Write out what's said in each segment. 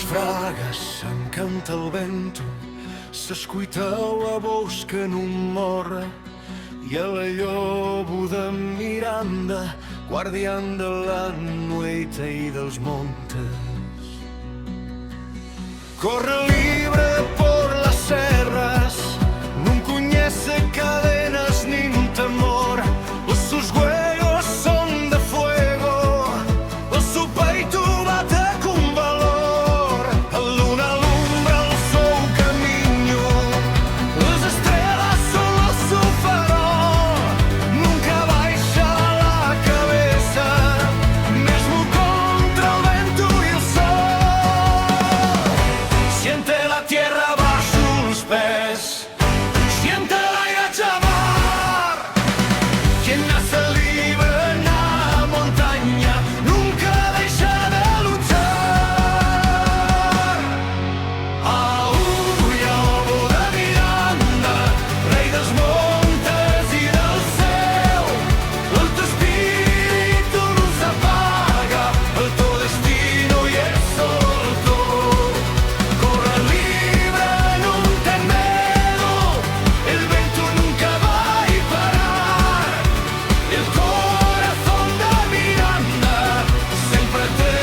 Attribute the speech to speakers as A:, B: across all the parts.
A: fragas encanta el vento, s'escuita la bosca non morre, i a la llobo de Miranda, guardián de la noite y dels montes. Corre libre por las serras, non coñece cadenas nin temor, os sus huellos son de fuego, o su peito bate con valor. A luna alumbra el seu camiño, las estrellas son los su farol, nunca baixa la cabeza, mesmo contra el vento y el sol. Siente la tierra bajo sus pés, siente el aire llamar. Quien nace libre en la montaña nunca deja de luchar. Aulla, lobo de Miranda, rey dels montes y del céu, el tu espíritu no se apaga, el tu destino y es solto. Corre libre, no ten miedo, el vento nunca va a parar. El corazón de Miranda siempre te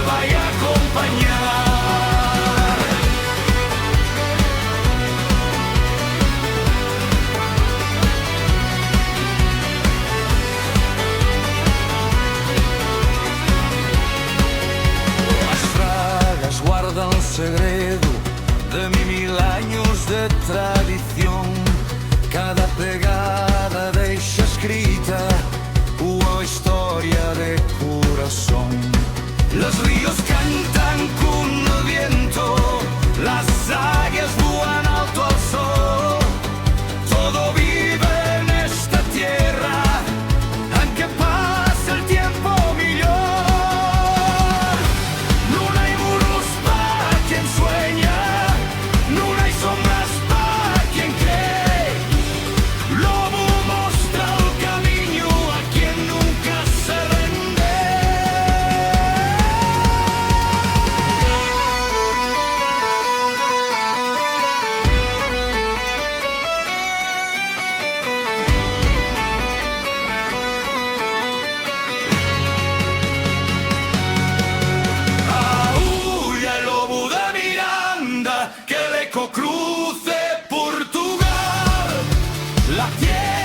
A: va a acompañar. Las fragas guardan el segredo de 1000 años de tradición. Cada pegada deixa escrita una historia de corazón. Los ríos cantan con el viento, las águilas vuelan alto al sol. Todo vive en esta tierra, aunque pase el tiempo millón. No hay muros para quien sueña, no hay sombras para quien cree. Lobo mostra el camino a quien nunca se rinde. Aulla, el lobo de Miranda, que el eco cruce Portugal. La tierra